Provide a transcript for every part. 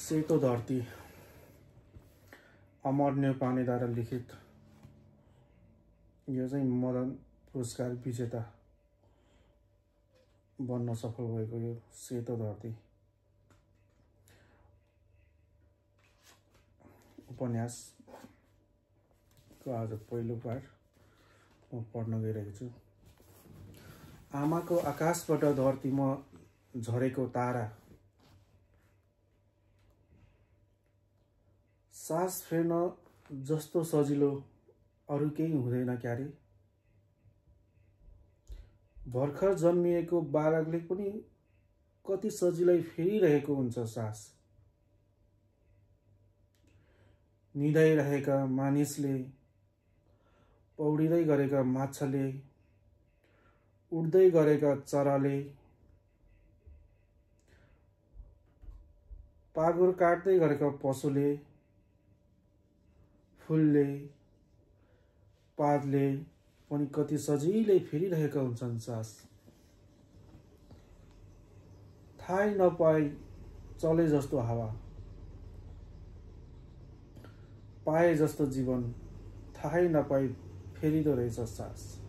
सेतो धरती अमर न्यौपानेद्वारा लिखित यो चाहिँ मदन पुरस्कार विजेता बन्न सफल भएको यो सेतो धरती उपन्यासको आज पहिलो पाठ म पढ्न गइरहेको छु। आमाको आकाशबाट धरतीमा झरेको तारा, सास फेर्न जस्तो सजिलो अरू केही हुँदैन क्यारे। भर्खर जन्मिएको बालकले पनि कति सजिलै फेरिरहेको हुन्छ सास। निदाइ रहेका मानिसले, पौडिँदै गरेका माछाले, उड्दै गरेका चराले, पागुर काट्दै गरेका पशुले, फुलले, पातले पनि कति सजिलै फेरिरहेका हुन्छन् सास। थाहै नपाई चले जस्तो हावा, पाए जस्तो जीवन, थाहै नपाई फेरिदो रहेछ सास।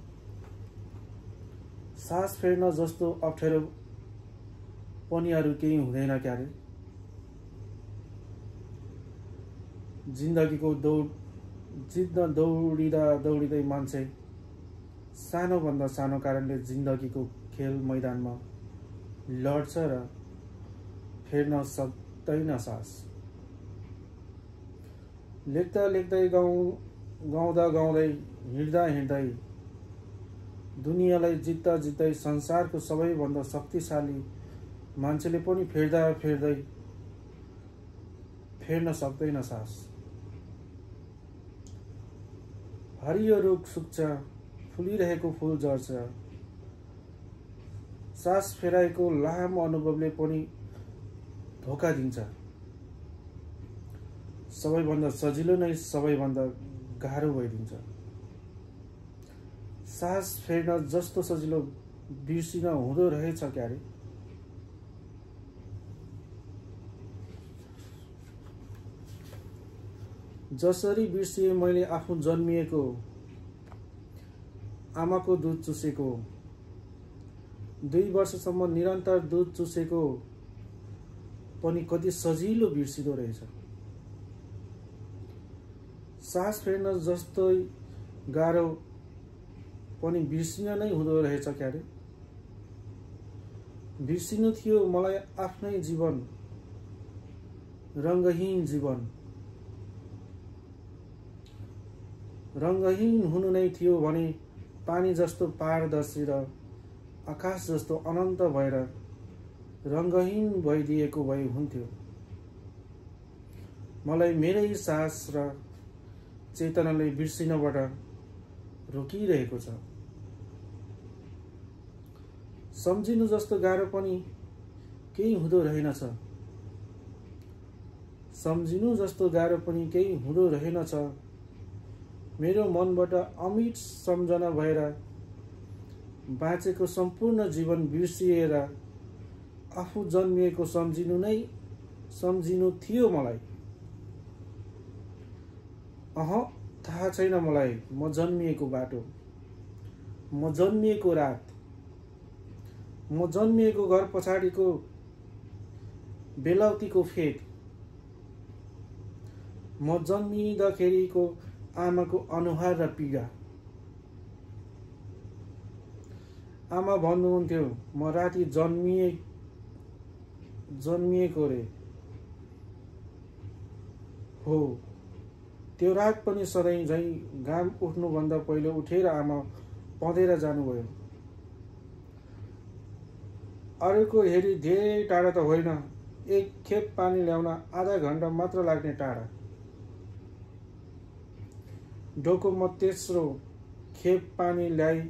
सास फेर्न जस्तो अप्ठ्यारो पनि अरू केही हुँदैन क्यारे। जिन्दगीको दौड जित्न दौडिँदै मान्छे सानोभन्दा सानो कारणले जिन्दगीको खेल मैदानमा लड्छ र फेर्न सक्दैन सास। लेख्दा लेख्दै गाउँदा गाउँदै हिँड्दा हिँड्दै दुनियाँलाई जित्दा जित्दै संसारको सबैभन्दा शक्तिशाली मान्छेले पनि फेर्दा फेर्दै फेर्न सक्दैन सास। हरियो रुख सुक्छ, फुलिरहेको फूल झर्छ, सास फेराएको लामो अनुभवले पनि धोका दिन्छ। सबैभन्दा सजिलो नै सबैभन्दा गाह्रो भइदिन्छ। सास फेर्न जस्तो सजिलो बिर्सिन हुँदो रहेछ क्यारे। जसरी बिर्सिए मैले आफू जन्मिएको, आमाको दुध चुसेको, 2 वर्षसम्म निरन्तर दुध चुसेको पनि कति सजिलो बिर्सिदो रहेछ। सास फेर्न जस्तै गाह्रो पनि बिर्सिन नै हुँदो रहेछ क्यारे। बिर्सिनु थियो मलाई आफ्नै जीवन, रङ्गहीन जीवन। रङ्गहीन हुनु नै थियो भने पानी जस्तो पारदर्शी र आकाश जस्तो अनन्त भएर रङ्गहीन भइदिएको भए हुन्थ्यो। मलाई मेरै सास र चेतनाले बिर्सिनबाट रोकिरहेको छ। सम्झिनु जस्तो गाह्रो पनि केही हुँदो रहेनछ। सम्झिनु जस्तो गाह्रो पनि केही हुँदो रहेनछ। मेरो मनबाट अमिट सम्झना भएर बाँचेको सम्पूर्ण जीवन बिर्सिएर आफू जन्मिएको सम्झिनु थियो मलाई। थाहा छैन मलाई म जन्मिएको बाटो, म जन्मिएको रात, म जन्मिएको घर पछाडिको बेलाउतीको फेद, म जन्मिँदाखेरिको आमाको अनुहार र पीडा। आमा भन्नुहुन्थ्यो म राति जन्मिएको रे हो। त्यो रात पनि सधैँ झैँ घाम उठ्नुभन्दा पहिलो उठेर आमा पँधेर जानुभयो। अरूको हेरी धेरै टाढा त होइन, 1 खेप पानी ल्याउन आधा घण्टा मात्र लाग्ने टाढा। डोकोमा तेस्रो खेप पानी ल्याई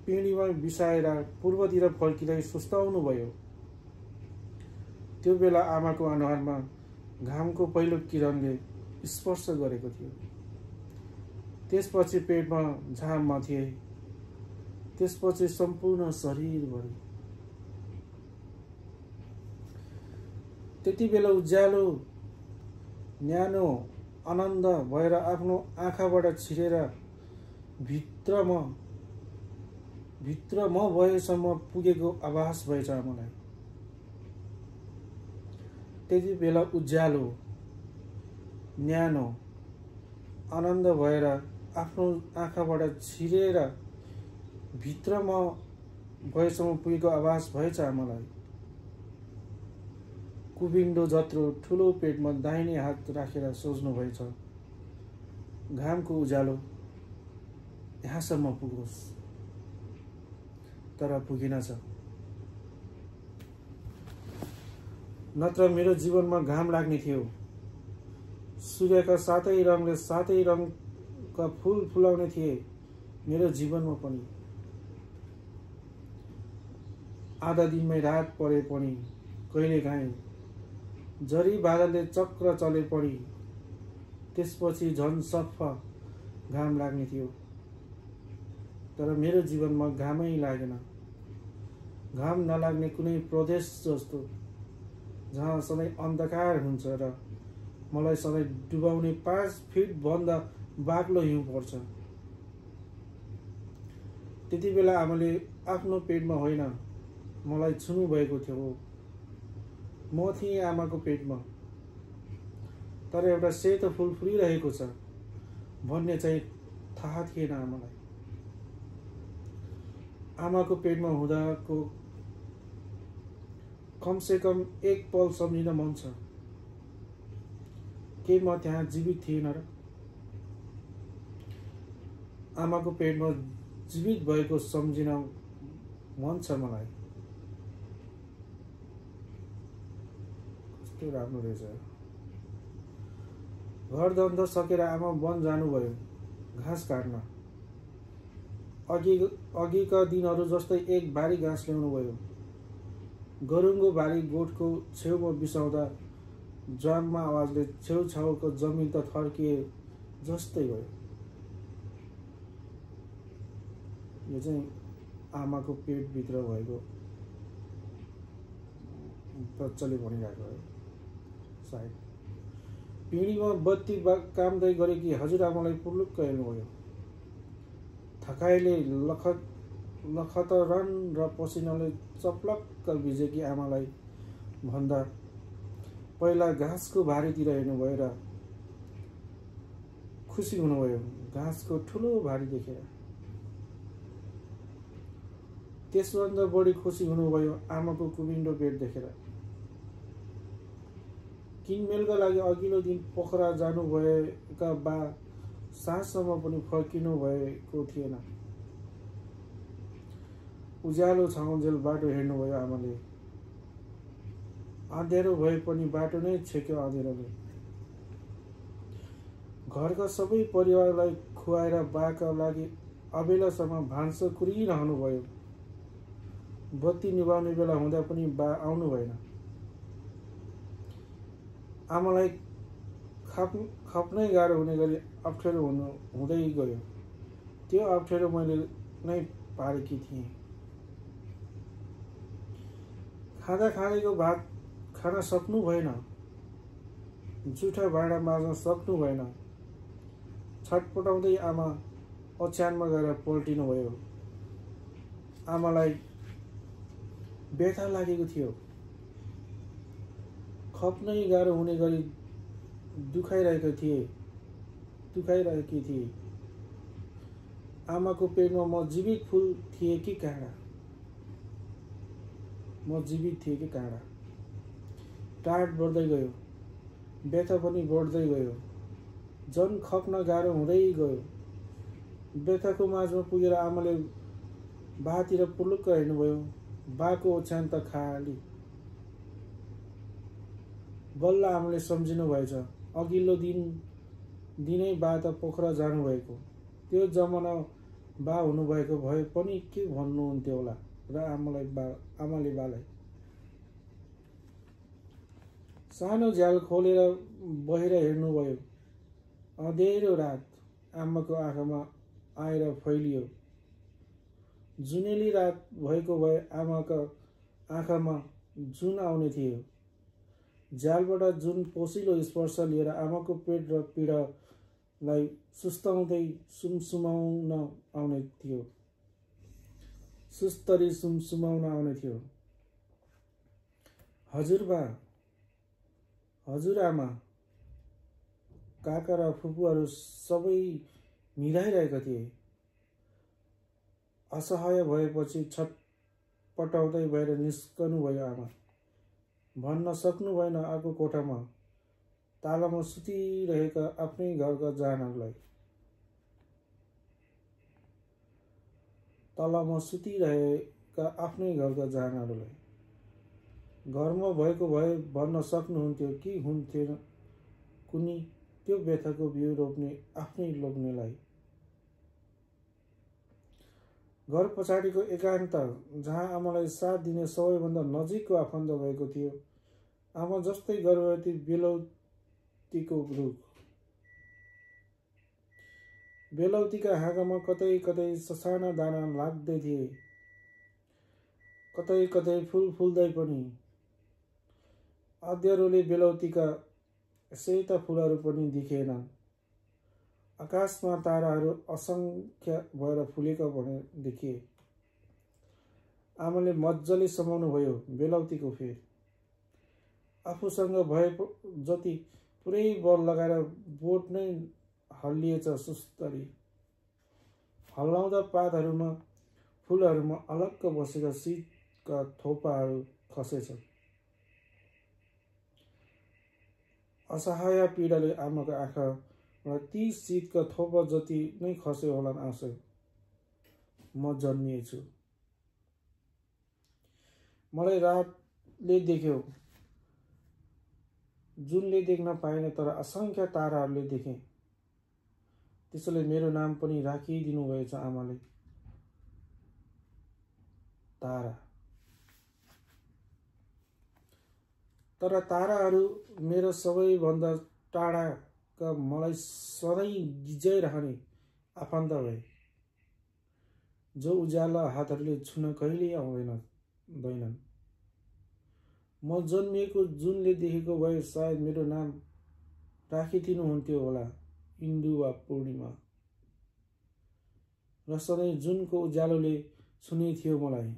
पिँढीमा बिसाएर पूर्वतिर फर्किँदै सुस्ताउनु भयो। त्यो बेला आमाको अनुहारमा घामको पहिलो किरणले स्पर्श गरेको थियो। त्यसपछि पेटमा झाममा थिए, त्यसपछि सम्पूर्ण शरीरभरि। त्यति बेला उज्यालो न्यानो आनन्द भएर आफ्नो आँखाबाट छिरेर भित्र म भएसम्म पुगेको आभास भएछ मलाई। त्यति बेला उज्यालो न्यानो आनन्द भएर आफ्नो आँखाबाट छिरेर भित्र म भएसम्म पुगेको आभास भएछ मलाई। कुविन्डो जत्रो ठुलो पेटमा दाहिने हात राखेर सोच्नु भएछ, घामको उज्यालो यहाँसम्म पुगोस्, तर पुगिनछ। नत्र मेरो जीवनमा घाम लाग्ने थियो। सूर्यका सातै रङले सातै रङका फूल फुलाउने थिए मेरो जीवनमा पनि। आधा दिनमै रात परे पनि कहिलेकाहीँ जरी बादलले चक्र चले पनि त्यसपछि झन् सफा घाम लाग्ने थियो। तर मेरो जीवनमा घामै लागेन। घाम नलाग्ने कुनै प्रदेश जस्तो जहाँ सधैँ अन्धकार हुन्छ र मलाई सधैँ डुबाउने 5 फिट भन्दा बाक्लो हिउँ पर्छ। त्यति बेला आमाले आफ्नो पेटमा होइन मलाई छुनु भएको थियो। म थिएँ आमाको पेटमा, तर एउटा सेतो फुल फुलिरहेको छ भन्ने चाहिँ थाहा थिएन आमालाई। आमाको पेटमा हुँदाको कमसे कम एक पल सम्झिन मन छ। के म त्यहाँ जीवित थिएन र? आमाको पेटमा जीवित भएको सम्झिन मन छ मलाई। कस्तो राम्रो रहेछ। घर धन्दा सकेर आमा वन जानुभयो घाँस काट्न। अघिका दिनहरू जस्तै एक भारी घाँस ल्याउनु भयो। गरुङको भारी गोठको छेउमा बिसाउँदा ज्वाङमा आवाजले छेउछाउको जमिन त थर्किए जस्तै भयो। यो चाहिँ आमाको पेटभित्र भएको बच्चाले भनिरहेको है सायद। पिँढीमा बत्ती कामदै गरेकी हजुरआमालाई पुर्लुक्क हेर्नुभयो। थकाइले लखतरन र पसिनाले चप्लक्क भिजेकी आमालाई भन्दा पहिला घाँसको भारीतिर हेर्नुभयो र खुसी हुनुभयो घाँसको ठुलो भारी देखेर। त्यसभन्दा बढी खुसी हुनुभयो आमाको कुविन्डो पेट देखेर। किनमेलका लागि अघिल्लो दिन पोखरा जानुभएका बा साँझसम्म पनि फर्किनु भएको थिएन। उज्यालो छाउन्जेल बाटो हेर्नुभयो आमाले। अँध्यारो भए पनि बाटो नै छेक्यो अँध्यारोले। घरका सबै परिवारलाई खुवाएर बाका लागि अबेलासम्म भान्सा कुरिरहनु भयो। बत्ती निभाउने बेला हुँदा पनि बा आउनु भएन। आमालाई खप्नै गाह्रो हुने गरी अप्ठ्यारो हुँदै गयो। त्यो अप्ठ्यारो मैले नै पारेकी थिएँ। खाँदैको भात खान सक्नु भएन। जुठा भाँडा माझ्न सक्नु भएन। छटपटाउँदै आमा ओछ्यानमा गएर पल्टिनु भयो। आमालाई व्यथा लागेको थियो। खप्नै गाह्रो हुने गरी दुखाइरहेकी थिए। आमाको पेटमा म जीवित फूल थिएँ कि काँडा? म जीवित थिएँ कि काँडा? टाढ बढ्दै गयो। व्यथा पनि बढ्दै गयो। झन् खप्न गाह्रो हुँदै गयो। व्यथाको माझमा पुगेर आमाले बातिर पुलुक्क हेर्नुभयो। बाको ओछ्यान त खाली। बल्ल आमाले सम्झिनु भएछ अघिल्लो दिनै बा त पोखरा जानुभएको। त्यो जमाना बा हुनुभएको भए पनि के भन्नुहुन्थ्यो होला र आमाले बालाई सानो झ्याल खोलेर बाहिर हेर्नुभयो। अँधेरो रात आमाको आँखामा आएर फैलियो। जुनेली रात भएको भए आमाका आँखामा जुन आउने थियो। झ्यालबाट जुन पोसिलो स्पर्श लिएर आमाको पेट र पीडालाई सुस्ताउँदै सुमसुमाउन आउने थियो। सुस्तरी सुमसुमाउन आउने थियो। हजुरबा, हजुरआमा, काका र फुपूहरू सबै मिलाइरहेका थिए। असहाय भएपछि छटपटाउँदै भएर निस्कनुभयो आमा। भन्न सक्नु भएन अर्को कोठामा तालामा सुतिरहेका आफ्नै घरका जहानहरूलाई। तलामा सुतिरहेका आफ्नै घरका जहानहरूलाई घरमा भएको भए भन्न सक्नुहुन्थ्यो कि हुन्थेन कुनी त्यो व्यथाको बिउ रोप्ने आफ्नै लोग्नेलाई। घर पछाडिको एकान्त जहाँ आमालाई साथ दिने सबैभन्दा नजिकको आफन्त भएको थियो, आमा जस्तै गर्भवती बेलौतीको रुख। बेलौतीका हाँगामा कतै कतै ससाना दाना लाग्दै थिए, कतै कतै फुल फुल्दै पनि। अँध्यारोले बेलौतीका सेता फुलहरू पनि दिखेनन्। आकाशमा ताराहरू असङ्ख्य भएर फुलेका भने देखिए। आमाले मजाले समाउनु भयो बेलौतीको फेर। आफूसँग भए जति पुरै बल लगाएर बोट नै हल्लिएछ सुस्तरी। हल्लाउँदा पातहरूमा फुलहरूमा अलग्ग बसेका शीतका थोपाहरू खसेछ। असहाय पीडाले आमाको आँखाबाट ती शीतका थोपा जति नै खसे होलान् आँसु। म जन्मिएछु। मलाई रातले देख्यो, जुनले देख्न पाएन, तर असङ्ख्य ताराहरूले देखे। त्यसैले मेरो नाम पनि राखिदिनु भएछ आमाले, तारा। तर ताराहरू मेरो सबैभन्दा टाढाका मलाई सधैँ गिजाइरहने आफन्त भए, जो उज्याला हातहरूले छुन कहिल्यै आउँदैनन्। म जन्मिएको जुनले देखेको भए सायद मेरो नाम राखिदिनुहुन्थ्यो होला, इन्दु वा पूर्णिमा। र सधैँ जुनको उज्यालोले छुने थियो मलाई।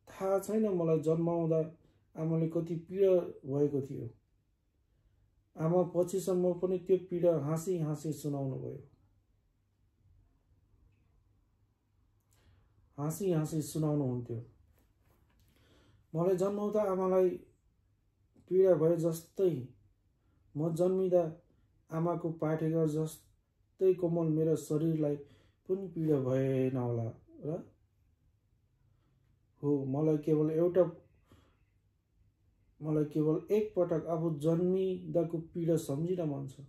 थाहा छैन मलाई जन्माउँदा आमाले कति पीडा भएको थियो। आमा पछिसम्म पनि त्यो पीडा हाँसी हाँसी सुनाउनु भयो। हाँसी हाँसी सुनाउनुहुन्थ्यो। मलाई जन्माउँदा आमालाई पीडा भए जस्तै म जन्मिँदा आमाको पाठेघर जस्तै कोमल मेरो शरीरलाई पनि पीडा भएन होला र? हो, मलाई केवल एक पटक आफू जन्मिँदाको पीडा सम्झिन मन छ।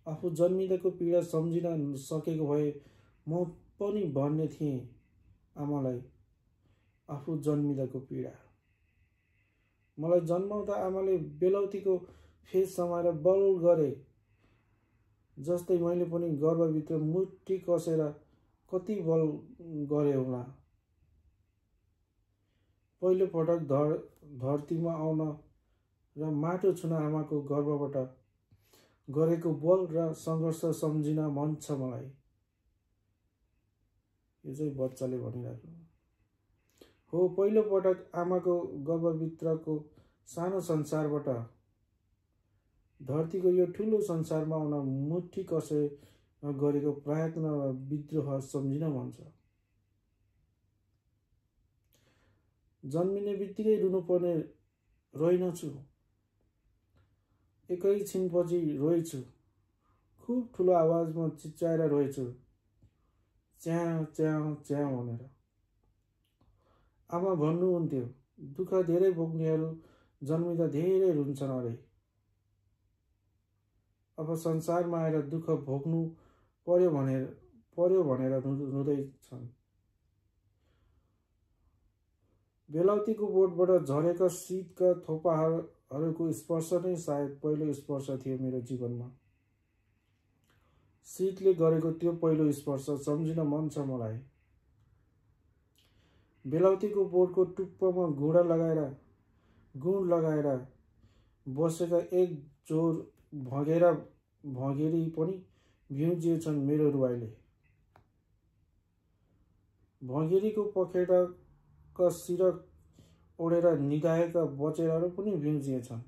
आफू जन्मिँदाको पीडा सम्झिन सकेको भए म पनि भन्ने थिएँ आमालाई आफू जन्मिँदाको पीडा। मलाई जन्माउँदा आमाले बेलौतीको फेस समाएर बल गरे जस्तै मैले पनि गर्भभित्र मुठी कसेर कति बल गरे होला। पहिलो पटक धरतीमा आउन र माटो छुन आमाको गर्भबाट गरेको बल र सङ्घर्ष सम्झिन मन छ मलाई। यो चाहिँ बच्चाले भनिरहेको हो। पहिलो पटक आमाको गर्भभित्रको सानो संसारबाट धरतीको यो ठुलो संसारमा आउन मुठी कसेर गरेको प्रयत्न र विद्रोह सम्झिन मन छ। जन्मिने बित्तिकै रुनुपर्ने रोइनछु, एकैछिनपछि रोएछु। खुब ठुलो आवाजमा चिच्चाएर रोएछु, च्याउ च्याउ च्याउ भनेर। आमा भन्नुहुन्थ्यो, दुःख धेरै भोग्नेहरू जन्मिँदा धेरै रुन्छन् अरे। अब संसारमा आएर दुःख भोग्नु पर्यो भनेर रुँदैछन्। बेलौतीको बोटबाट झरेका शीतका थोपाहरूको स्पर्श नै सायद पहिलो स्पर्श थियो मेरो जीवनमा। शीतले गरेको त्यो पहिलो स्पर्श सम्झिन मन छ मलाई। बेलाउतीको बोटको टुप्पोमा गुण लगाएर बसेका एक जोर भँगेरी पनि भ्युजिएछन् मेरो रुवाईले। भँगेरीको पखेटाका शिर ओढेर निधाएका बचेराहरू पनि भ्युजिएछन्।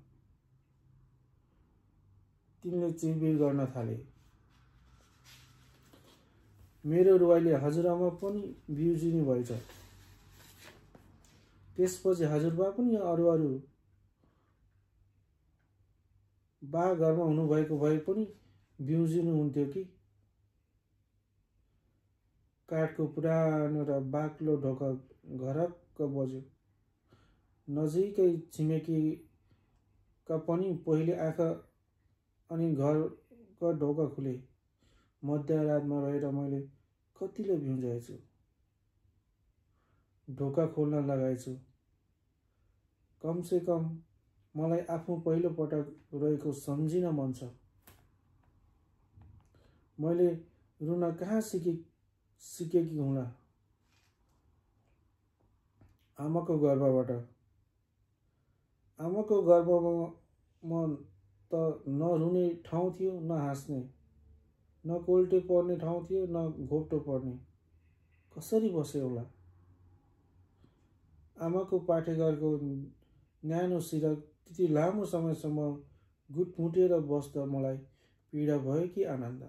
तिनले चिरबिर गर्न थाले। मेरो रुवाईले हजुरआमा पनि भ्युजिनु भएछ। त्यसपछि हजुरबा पनि अरू बा घरमा हुनुभएको भए पनि भ्युजिनु हुन्थ्यो कि। काठको पुरानो र बाक्लो ढोका घरक्क बज्यो। नजिकै छिमेकीका पनि पहिले आँखा अनि घरका ढोका खुले। मध्यरातमा रहेर मैले कतिले भ्युजाएछु, ढोका खोल्न लगाएछु। कमसे कम मलाई आफू पहिलो पटक रहेको सम्झिन मन छ। मैले रुन कहाँ सिकेकी हुँला? आमाको गर्भबाट। आमाको गर्भमा त न रुने ठाउँ थियो, न हाँस्ने, न कोल्टे पर्ने ठाउँ थियो, न घोप्टो पर्ने। कसरी बसे होला? आमाको पाठेघरको न्यानो सिरक त्यति लामो समयसम्म गुटमुटेर बस्दा मलाई पीडा भयो कि आनन्द?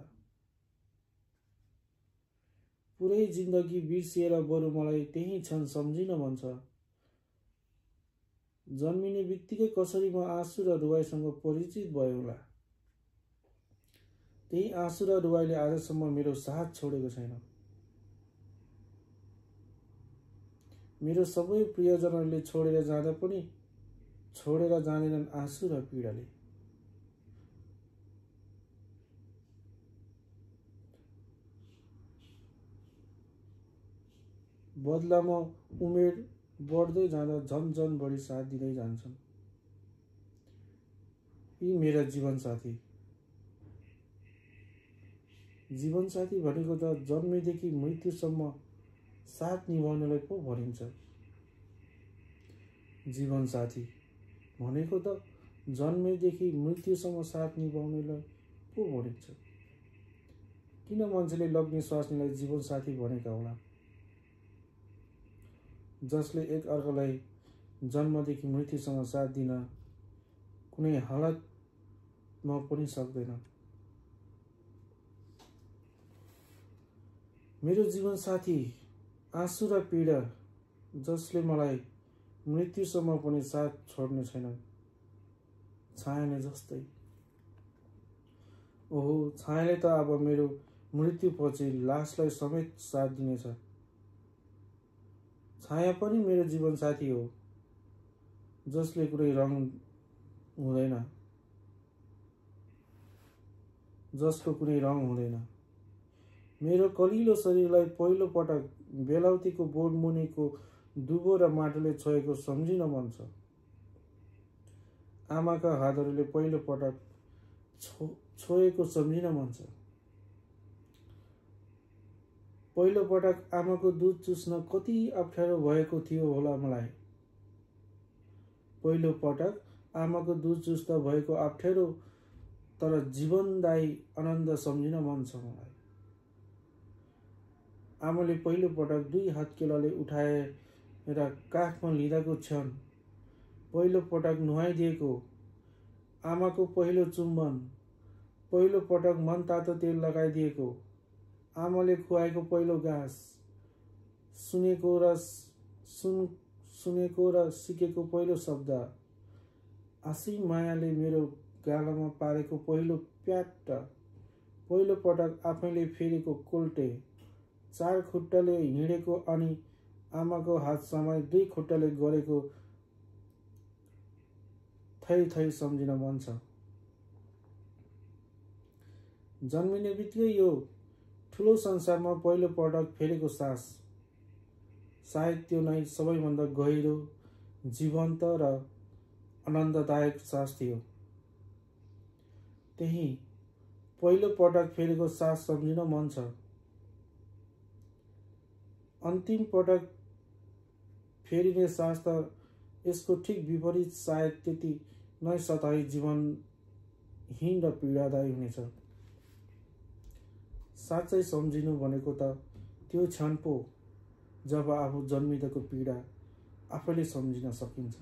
पुरै जिन्दगी बिर्सिएर बरु मलाई त्यही क्षण सम्झिन मन छ। जन्मिने बित्तिकै कसरी म आँसु र रुवाईसँग परिचित भयो होला। त्यही आँसु र रुवाईले आजसम्म मेरो साथ छोडेको छैन। मेरो सबै प्रियजनहरूले छोडेर जाँदा पनि छोडेर जाँदैनन् आँसु र पीडाले। बदलामा उमेर बढ्दै जाँदा झन बढी साथ दिँदै जान्छन् यी मेरा जीवनसाथी। जीवनसाथी भनेको त जन्मेदेखि मृत्युसम्म साथ निभाउनेलाई पो भनिन्छ। जीवनसाथी भनेको त जन्मेदेखि मृत्युसम्म साथ निभाउनेलाई पो भनिन्छ। किन मान्छेले लग्ने स्वास्नीलाई जीवनसाथी भनेका होला? जसले एक अर्कालाई जन्मदेखि मृत्युसम्म साथ दिन कुनै हालतमा पनि सक्दैन। मेरो जीवनसाथी आँसु र पीडा जसले मलाई मृत्युसम्म पनि साथ छोड्ने छैन। छायाले जस्तै। ओहो, छायाले त अब मेरो मृत्युपछि लासलाई समेत साथ दिनेछ। छाया पनि मेरो जीवनसाथी हो, जसले कुनै रङ हुँदैन, जसको कुनै रङ हुँदैन। मेरो कलिलो शरीरलाई पहिलो पटक बेलाउतीको बोट मुनिको दुबो र माटोले छोएको सम्झिन मन छ। आमाका हातहरूले पहिलो पटक छोएको सम्झिन मन छ। पहिलो पटक आमाको दुध चुस्न कति अप्ठ्यारो भएको थियो होला मलाई। पहिलो पटक आमाको दुध चुस्दा भएको अप्ठ्यारो तर जीवनदायी आनन्द सम्झिन मन छ मलाई। आमाले पहिलो पटक 2 हत्केलाले उठाएर काखमा लिँदाको क्षण, पहिलो पटक नुहाइदिएको, आमाको पहिलो चुम्बन, पहिलो पटक मन तातो तेल लगाइदिएको, आमाले खुवाएको पहिलो घाँस, सुनेको र सिकेको पहिलो शब्द, असीम मायाले मेरो गालामा पारेको पहिलो प्याट, पहिलो पटक आफैले फेरेको कोल्टे, 4 खुट्टाले हिँडेको अनि आमाको हात समाई 2 खुट्टाले गरेको थै सम्झिन मन छ। जन्मिने बित्तिकै यो ठुलो संसारमा पहिलो पटक फेरेको सास, सायद त्यो नै सबैभन्दा गहिरो, जीवन्त र आनन्ददायक सास थियो। त्यही पहिलो पटक फेरेको सास सम्झिन मन छ। अन्तिम पटक फेरिने सास त यसको ठिक विपरीत सायद त्यति नै सताई जीवनहीन र पीडादायी हुनेछ। साँच्चै सम्झिनु भनेको त त्यो क्षण पो जब आफू जन्मिँदाको पीडा आफैले सम्झिन सकिन्छ।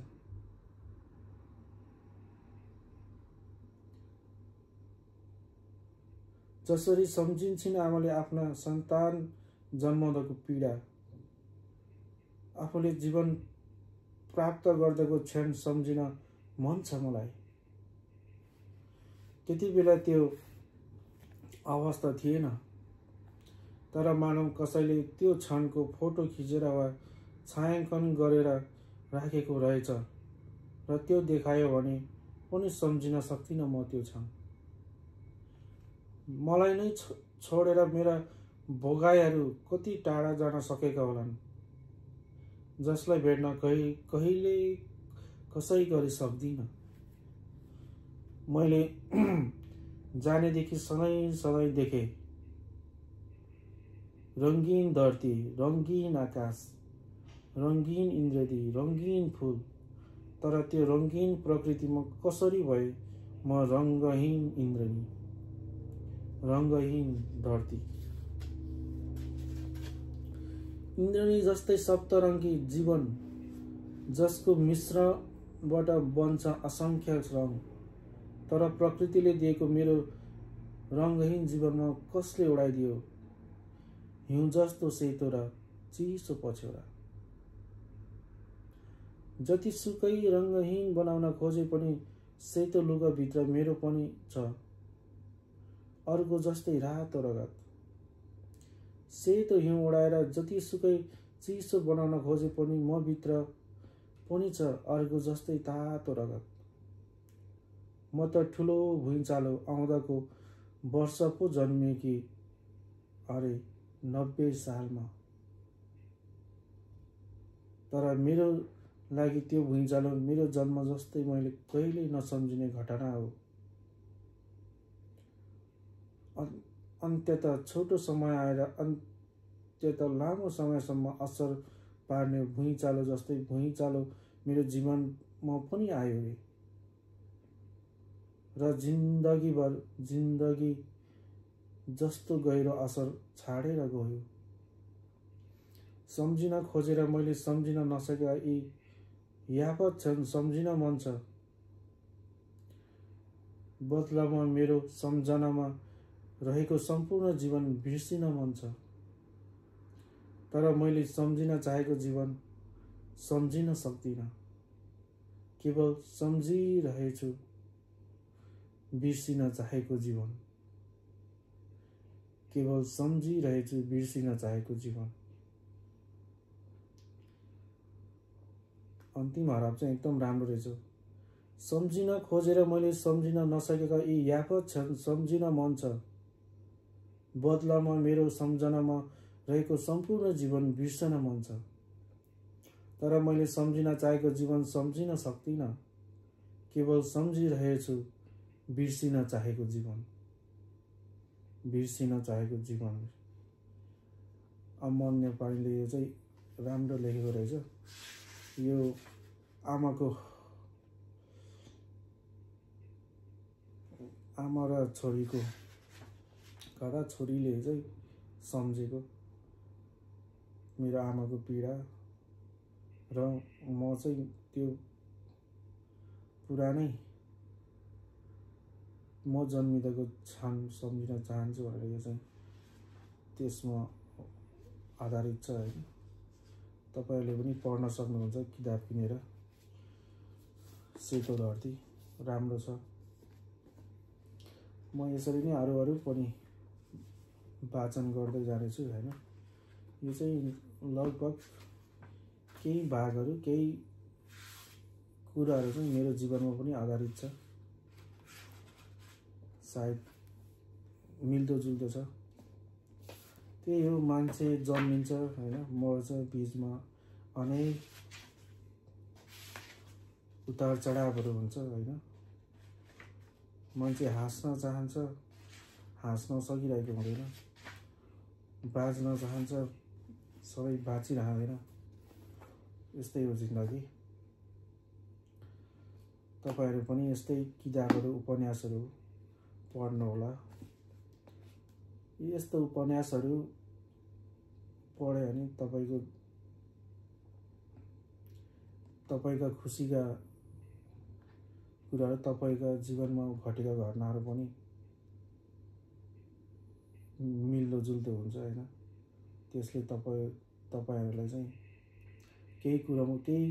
जसरी सम्झिन्छन् आमाले आफ्ना सन्तान जन्माउँदाको पीडा, आफूले जीवन प्राप्त गर्दाको क्षण सम्झिन मन छ मलाई। त्यति बेला त्यो अवस्था थिएन, तर मानव कसैले त्यो क्षणको फोटो खिचेर वा छायाङ्कन गरेर राखेको रहेछ र त्यो देखायो भने पनि सम्झिन सक्दिनँ म त्यो क्षण। मलाई नै छोडेर मेरा भोगाईहरू कति टाढा जान सकेका होलान्, जसलाई भेट्न कहिले कसै गरी सक्दिनँ। मैले जानेदेखि सधैँ देखेँ रङ्गीन धरती, रङ्गीन आकाश, रङ्गीन इन्द्रदी, रङ्गीन फुल, तर त्यो रङ्गीन प्रकृतिमा कसरी भए म रङ्गहीन इन्द्रनी, रङ्गहीन धरती। इन्द्रनी जस्तै सप्तरङ्गी जीवन, जसको मिश्रणबाट बन्छ असङ्ख्य रङ, तर प्रकृतिले दिएको मेरो रङ्गहीन जीवनमा कसले उडाइदियो हिउँ जस्तो सेतो र चिसो पछ्यौरा। जतिसुकै रङ्गहीन बनाउन खोजे पनि सेतो लुगाभित्र मेरो पनि छ अर्को जस्तै रातो रगत। सेतो हिउँ उडाएर जतिसुकै चिसो बनाउन खोजे पनि म भित्र पनि छ अर्को जस्तै तातो रगत। म त ठुलो भुइँचालो आउँदाको वर्ष पो जन्मेकी अरे 90 सालमा, तर मेरो लागि त्यो भुइँचालो मेरो जन्म जस्तै मैले कहिल्यै नसम्झिने घटना हो। अन्त्यत छोटो समय आएर अन्त्यत लामो समयसम्म असर पार्ने भुइँचालो जस्तै भुइँचालो मेरो जीवनमा पनि आयो र जिन्दगी जस्तो गहिरो असर छाडेर गयो। सम्झिन खोजेर मैले सम्झिन नसकेका यी यावत क्षण सम्झिन मन छ। बदलामा मेरो सम्झनामा रहेको सम्पूर्ण जीवन बिर्सिन मन छ, तर मैले सम्झिन चाहेको जीवन सम्झिन सक्दिनँ। केवल सम्झिरहेछु बिर्सिन चाहेको जीवन, केवल सम्झिरहेछु बिर्सिन चाहेको जीवन। अन्तिम हराब चाहिँ एकदम राम्रो रहेछ। सम्झिन खोजेर मैले सम्झिन नसकेका यी यावत क्षण सम्झिन मन छ। बदलामा मेरो सम्झनामा रहेको सम्पूर्ण जीवन बिर्सन मन छ, तर मैले सम्झिन चाहेको जीवन सम्झिन सक्दिनँ। केवल सम्झिरहेछु बिर्सिन चाहेको जीवन, बिर्सिन चाहेको जीवन। अमन नेपालीले यो चाहिँ राम्रो लेखेको रहेछ। यो आमा र छोरीको कथा, छोरीले चाहिँ सम्झेको मेरो आमाको पीडा र म चाहिँ त्यो पुरानै म जन्मिँदाको क्षण सम्झिन चाहन्छु भनेर यो चाहिँ त्यसमा आधारित छ हैन। तपाईहरुले पनि पढ्न सक्नुहुन्छ किताब किनेर। सेतो धरती राम्रो छ। म यसरी नै अरू पनि वाचन गर्दै जानेछु हैन। यो चाहिँ लगभग केही भागहरू, केही कुराहरू चाहिँ मेरो जीवनमा पनि आधारित छ। सायद मिल्दोजुल्दो छ। त्यही हो, मान्छे जन्मिन्छ हैन, मर्छ, बीचमा अनेक उतार चढावहरू हुन्छ हैन। मान्छे हाँस्न चाहन्छ, हाँस्न सकिरहेको हुँदैन। बाँच्न चाहन्छ, सबै बाँचिरहँदैन। यस्तै हो जिन्दगी। तपाईहरु पनि यस्तै किताबहरु उपन्यासहरु पढ्नु होला। यस्तो उपन्यासहरु पढ्यो भने तपाईका खुसीका कुराहरु, तपाईका जीवनमा घटेका घटनाहरु पनि मिल्दो जुल्दो हुन्छ हैन। त्यसले तपाईहरुलाई चाहिँ केही कुरामा केही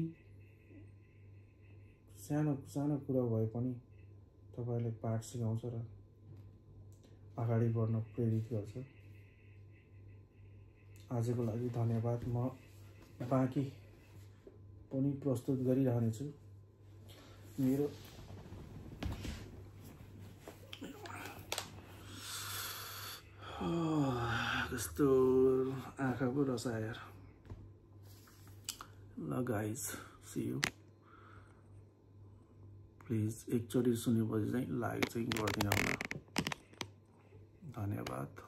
सानो कुरा भए पनि तपाईहरुलाई पाठ सिकाउँछ र अगाडि बढ्न प्रेरित गर्छ। आजको लागि धन्यवाद। म बाँकी पनि प्रस्तुत गरिरहनेछु। मेरो कस्तो आँखा पो रसायो। ल गाइज, सी यू। प्लिज एकचोटि सुनेपछि चाहिँ लाइक चाहिँ गरिदिनु होला। धन्यवाद।